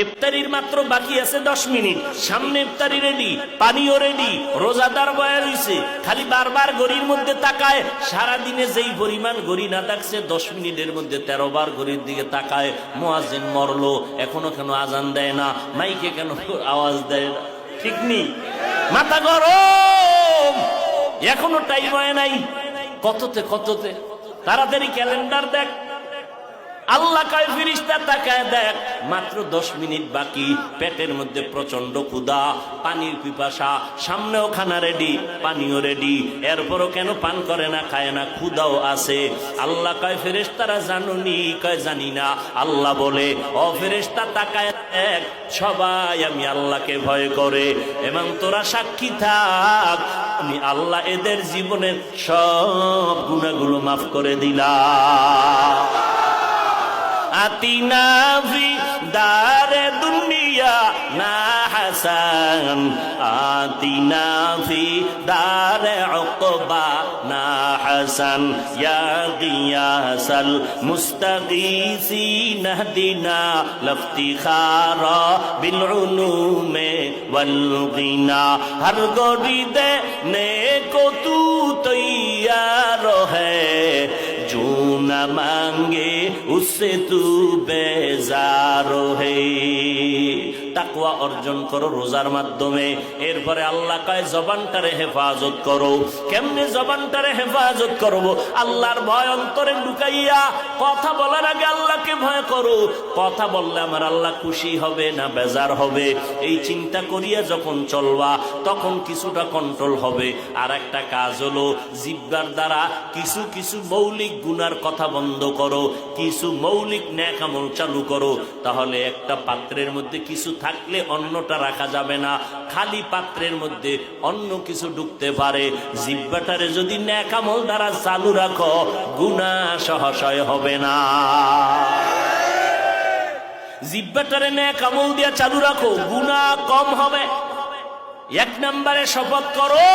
ইফতারির মাত্র বাকি আছে 10 মিনিট, সামনে ইফতারি রেডি, পানিও রেডি, রোজাদার বয়া রইছে, খালি বারবার ঘড়ির মধ্যে তাকায়। সারা দিনে যেই পরিমাণ ঘড়ি না থাকছে 10 মিনিটের মধ্যে 13 বার ঘড়ির দিকে তাকায়। মুয়াজ্জিন মরলো, এখনো কেন আজান দেয় না, মাইকে কেন আওয়াজ দেয় না? ঠিক নেই, মাথা গরম, এখনো টাইম হয় নাই। কততে কততে তাড়াতাড়ি ক্যালেন্ডার দেখ। আল্লাহ কয় ফেরেশতা তাকায় দেখ, মাত্র 10 মিনিট বাকি, পেটের মধ্যে প্রচন্ড ক্ষুধা, পানির পিপাসা, সামনেও খানা রেডি, পানিও রেডি, এরপরও কেন পান করে না, খায় না, ক্ষুধাও আছে। আল্লাহ কয় ফেরেশতারা জানুনি? কয় জানি না। আল্লাহ বলে, ও ফেরেশতা তাকায় দেখ, সবাই আমি আল্লাহকে ভয় করে, এবং তোরা সাক্ষী থাক, আমি আল্লাহ এদের জীবনের সব গুনাহগুলো মাফ করে দিলাম। আতিনা ফি দারে দুনিয়া না হাসান, আতিনা ফি দারে উকবা না হাসান, ইয়া গিয়াসাল মুস্তাগীসিন হদিনা লফতিখারা বিল উলুমে ওয়াল গিনা। হর গরি দে নেকো তু তৈয়ার হ্যায়, जो न मांगे उससे तू बेजार है। তাকওয়া অর্জন করো রোজার মাধ্যমে। এরপরে আল্লাহ কয় জবানটারে হেফাজত করো। কেমনে জবানটারে হেফাজত করব? আল্লাহর ভয় অন্তরে ঢুকাইয়া কথা বলার আগে আল্লাহকে ভয় করো। কথা বললে আমার আল্লাহ খুশি হবে না বেজার হবে, এই চিন্তা করিয়া যখন চলবা তখন কিছুটা কন্ট্রোল হবে। আর একটা কাজ হলো জিহ্বার দ্বারা কিছু কিছু মৌলিক গুনার কথা বন্ধ করো, কিছু মৌলিক নেক আমল চালু করো। তাহলে একটা পাত্রের মধ্যে কিছু থাকলে অন্যটা রাখা যাবে না, খালি পাত্রের মধ্যে অন্য কিছু ঢুকতে পারে। জিহ্বাটারে যদি নেক আমল দ্বারা চালু রাখো, গুনাহ সহসয় হবে না। জিহ্বাটারে নেক আমল দিয়া চালু রাখো, গুনাহ কম হবে। 1 নম্বরে শপথ করো,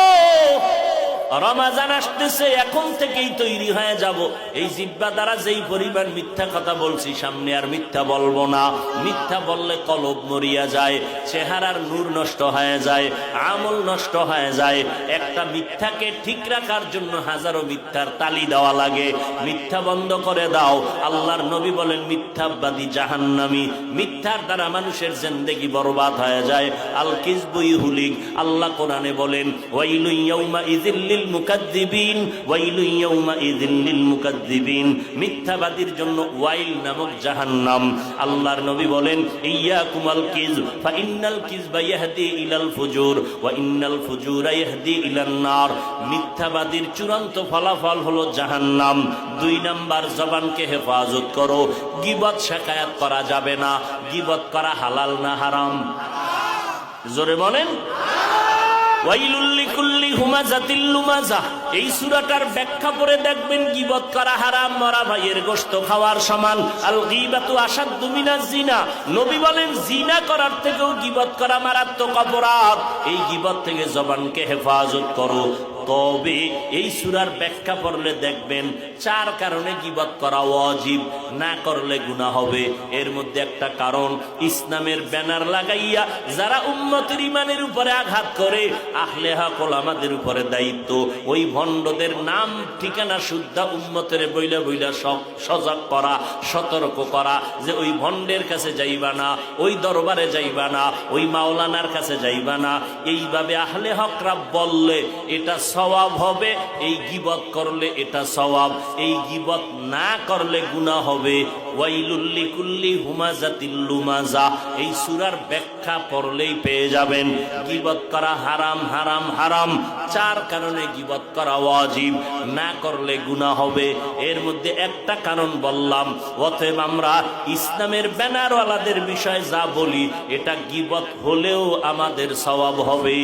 রমাজান আসতেছে, এখন থেকেই তৈরি হয়ে যাব। এই জিহ্বা দ্বারা যেই পরিমাণ মিথ্যা কথা বলছি, সামনে আর মিথ্যা বলবো না। মিথ্যা বললে কলব মরিয়া যায়, চেহারার নূর নষ্ট হয়ে যায়, আমল নষ্ট হয়ে যায়। একটা মিথ্যাকে ঠিক রাখার জন্য হাজারো মিথ্যার তালি দেওয়া লাগে। মিথ্যা বন্ধ করে দাও। আল্লাহর নবী বলেন, মিথ্যাবাদী জাহান্নামী। মিথ্যার দ্বারা মানুষের জিন্দেগি বরবাদ হয়ে যায়। আল কিযবু ইহুলিক। আল্লাহ কোরআনে বলেন, ওয়াইলু ইয়াউমা ইযিল লিল মুকাদ্দিবিন, ওয়াইলু ইয়াউমা ইযিল লিল মুকাদ্দিবিন। মিথ্যাবাদীর জন্য ওয়াইল নামক জাহান্নাম। আল্লাহর নবী বলেন, ইয়াকুমাল কিযব ফা ইন্নাল কিযবা ইয়াহদি ইলাল ফুজুর ওয়া ইন্নাল ফুজুরা ইয়াহদি ইলান নার। মিথ্যাবাদীর চূড়ান্ত ফলাফল হলো জাহান্নাম। 2 নাম্বার, জবানকে হেফাজত করো। গীবত শিকায়াত করা যাবে না। গীবত করা হালাল না হারাম? জোরে বলেন। ওয়াইলুল লিকুল্লি হুমাযাতিল লুমাযা। এই সূরাটার ব্যাখ্যা পড়ে দেখবেন, গীবত করা হারাম, মরা ভাইয়ের গোশত খাওয়ার সমান। আল গীবাতু আশাদ্দু মিনাজ জিনা। নবী বলেন, জিনা করার থেকেও গীবত করা মারাত্মক অপরাধ। এই গীবত থেকে জবানকে হেফাজত করো। তবে এই সূরার ব্যাখ্যা পড়লে দেখবেন 4 কারণে গীবত করা ওয়াজিব, না করলে গুনাহ হবে। এর মধ্যে একটা কারণ, ইসলামের ব্যানার লাগাইয়া যারা উম্মতের ঈমানের উপরে আঘাত করে, আহলে হক ওলামাদের উপরে দায়িত্ব ওই ভণ্ডদের নাম ঠিকানা শুদ্ধা উম্মতের বইলা বইলা সজাগ করা, সতর্ক করা, যে ওই ভণ্ডের কাছে যাইবা না, ওই দরবারে যাইবা না, ওই মাওলানার কাছে যাইবা না। এইভাবে আহলে হকরা বললে এটা সওয়াব হবে, এই গীবত করলে এটা সওয়াব, এই গীবত না করলে গুনাহ হবে। ওয়াইলুল লিকুল্লি হুমাযাতিল লুমাযা। এই সূরার ব্যাখ্যা পড়লেই পেয়ে যাবেন গীবত করা হারাম হারাম হারাম। 4 কারণে গীবত করা ওয়াজিব, না করলে গুনাহ হবে। এর মধ্যে একটা কারণ বললাম। অতএব আমরা ইসলামের ব্যানারওয়ালাদের বিষয়ে যা বলি, এটা গীবত হলেও আমাদের সওয়াব হবে।